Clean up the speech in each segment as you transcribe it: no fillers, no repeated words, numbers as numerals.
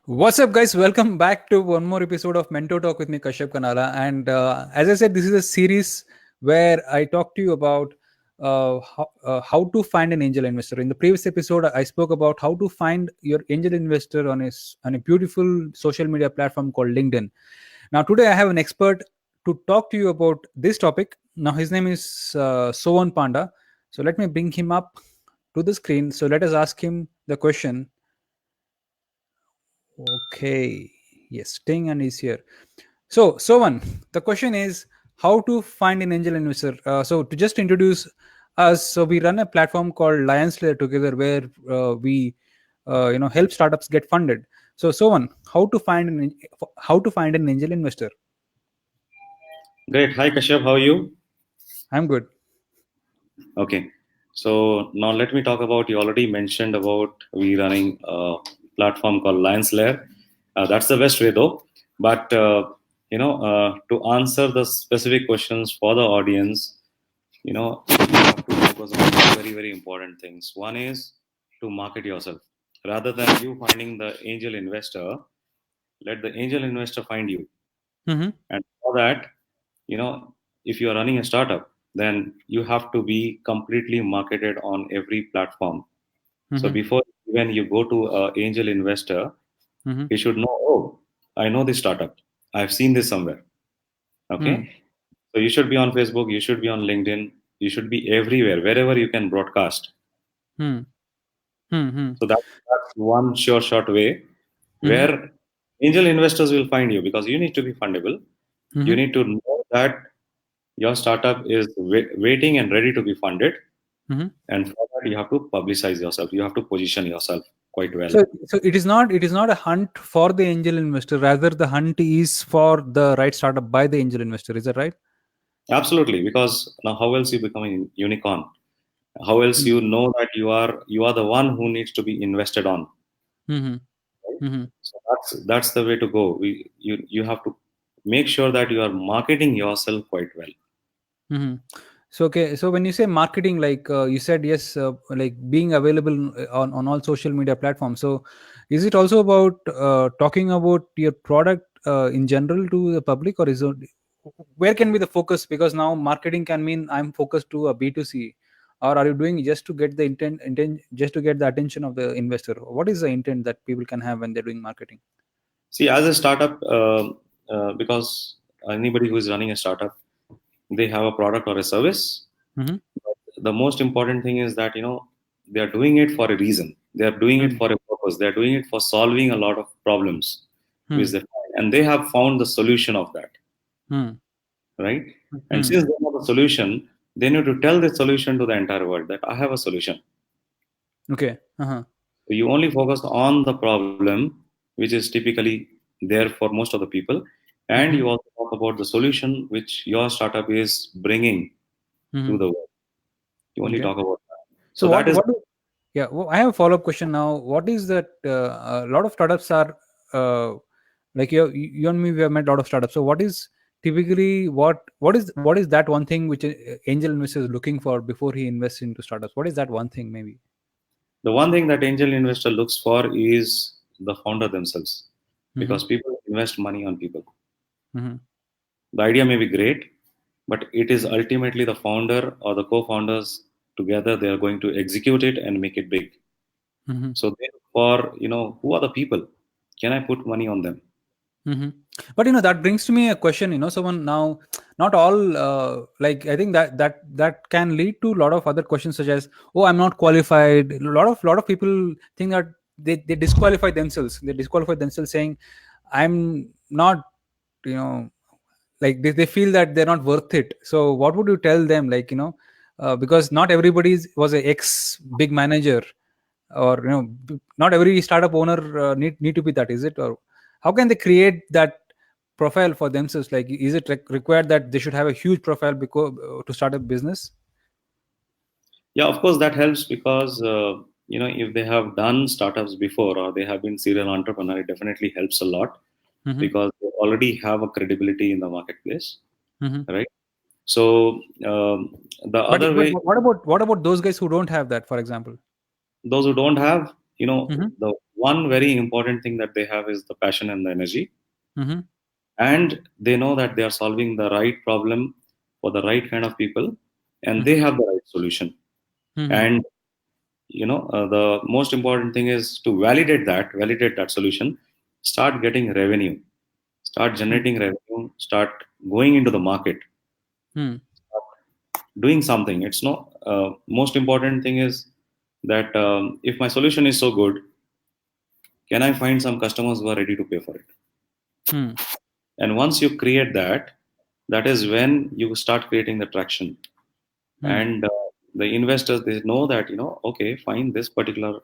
What's up, guys? Welcome back to one more episode of Mentortalk with me, Kashyap Kanala. And as I said, this is a series where I talk to you about how to find an angel investor. In the previous episode, I spoke about how to find your angel investor on a beautiful social media platform called LinkedIn. Now, today I have an expert to talk to you about this topic. Now, his name is Sovan Panda. So let me bring him up to the screen. So let us ask him the question. Okay. Yes, Sting and is here. So, Sovan, the question is how to find an angel investor. So, to just introduce us, so we run a platform called Lions Layer together, where we, help startups get funded. So, Sovan, how to find an angel investor? Great. Hi, Kashyap. How are you? I'm good. Okay. So now let me talk about. You already mentioned about we running a platform called Lions Lair. That's the best way though. But to answer the specific questions for the audience, you have to focus on very very important things. One is to market yourself rather than you finding the angel investor. Let the angel investor find you. Mm-hmm. And for that, if you are running a startup, then you have to be completely marketed on every platform. So Mm-hmm. before when you go to an angel investor, Mm-hmm. he should know, oh, I know this startup. I've seen this somewhere. Okay. So you should be on Facebook, you should be on LinkedIn, you should be everywhere, wherever you can broadcast. Mm-hmm. Mm-hmm. So that's one sure short way Mm-hmm. where angel investors will find you because you need to be fundable. You Mm-hmm. need to know that your startup is waiting and ready to be funded, Mm-hmm. and for that you have to publicize yourself, you have to position yourself quite well. So it is not a hunt for the angel investor. Rather, the hunt is for the right startup by the angel investor. Is that right? Absolutely, because now how else you become a unicorn? How else you know that you are the one who needs to be invested on, Mm-hmm. right? Mm-hmm. So that's the way to go. You have to make sure that you are marketing yourself quite well. Mm-hmm. So okay. So when you say marketing, like you said, yes, like being available on all social media platforms. So is it also about talking about your product in general to the public, or is it where can be the focus? Because now marketing can mean I'm focused to a B2C, or are you doing just to get the intent just to get the attention of the investor? What is the intent that people can have when they're doing marketing? See, as a startup, because anybody who is running a startup, they have a product or a service. Mm-hmm. The most important thing is that they are doing it for a reason, they are doing it for a purpose, they are doing it for solving a lot of problems which Mm-hmm. they find, and they have found the solution of that, right? And Mm-hmm. since they have a solution, they need to tell the solution to the entire world that I have a solution. Okay. Uh-huh. So you only focus on the problem which is typically there for most of the people, and Mm-hmm. you also talk about the solution which your startup is bringing to Mm-hmm. the world. You only Okay. talk about that. So So that is. yeah, I have a follow-up question now. What is that? A lot of startups are like you and me. We have met a lot of startups. So what is typically what is that one thing which angel investor is looking for before he invests into startups? What is that one thing maybe? The one thing that angel investor looks for is the founder themselves, Mm-hmm. because people invest money on people. Mm-hmm. The idea may be great, but it is ultimately the founder or the co-founders together, they are going to execute it and make it big. Mm-hmm. So they look for, who are the people? Can I put money on them? Mm-hmm. But that brings to me a question. Someone now, not all like I think that can lead to a lot of other questions such as, oh, I'm not qualified. A lot of people think that they disqualify themselves. They disqualify themselves saying, I'm not, you know, like they feel that they're not worth it. So what would you tell them? Like because not everybody was a ex big manager, or not every startup owner need to be that, is it? Or how can they create that profile for themselves? Like is it required that they should have a huge profile because to start a business? Yeah, of course that helps because if they have done startups before or they have been serial entrepreneur, it definitely helps a lot Mm-hmm. because they already have a credibility in the marketplace, Mm-hmm. right? So the but other but way, what about those guys who don't have that, for example? those who don't have, Mm-hmm. the one very important thing that they have is the passion and the energy, Mm-hmm. and they know that they are solving the right problem for the right kind of people, and they Mm-hmm. have the right solution. Mm-hmm. And the most important thing is to validate that solution, start getting revenue, start generating revenue, start going into the market, Mm-hmm. doing something. It's no Most important thing is that if my solution is so good, can I find some customers who are ready to pay for it? Mm-hmm. And once you create that, that is when you start creating the traction. And the investors, they know that, okay, fine, this particular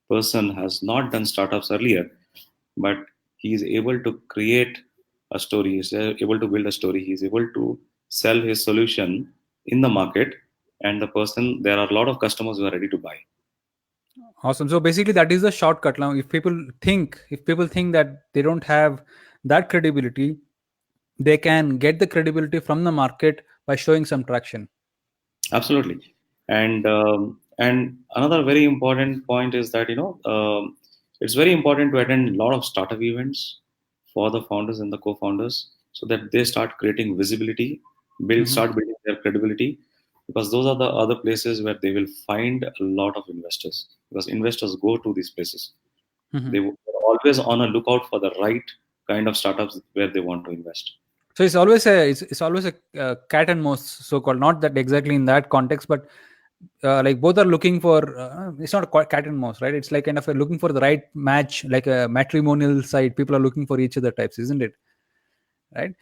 person has not done startups earlier, but he is able to create a story, he's able to build a story, he's able to sell his solution in the market, and there are a lot of customers who are ready to buy. Awesome. So basically, that is the shortcut. Now, if people think that they don't have that credibility, they can get the credibility from the market by showing some traction. Absolutely. And another very important point is that it's very important to attend a lot of startup events for the founders and the co-founders, so that they start creating visibility, Mm-hmm. start building their credibility, because those are the other places where they will find a lot of investors, because investors go to these places. Mm-hmm. They're always on a lookout for the right kind of startups where they want to invest. So it's always a cat and mouse, so called. Not that exactly in that context, but like both are looking for. It's not a cat and mouse, right? It's like kind of looking for the right match, like a matrimonial site. People are looking for each other types, isn't it? Right.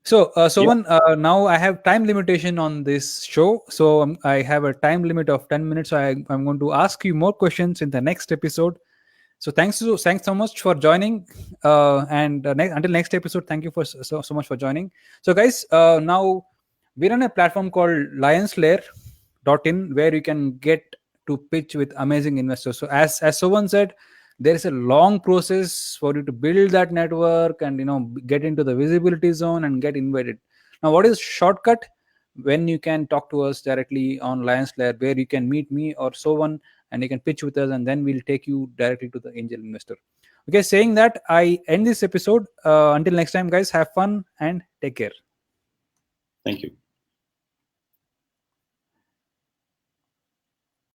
So, Yeah, Sovan, now I have time limitation on this show. So I have a time limit of 10 minutes. So I'm going to ask you more questions in the next episode. So thanks so much for joining. And until next episode, thank you for so much for joining. So guys, now we're on a platform called LionsLair.in where you can get to pitch with amazing investors. So as Sovan said, there is a long process for you to build that network and get into the visibility zone and get invited. Now, what is shortcut? When you can talk to us directly on LionsLair, where you can meet me or Sovan and you can pitch with us, and then we'll take you directly to the angel investor. Okay, saying that, I end this episode. Until next time, guys, have fun and take care. thank you.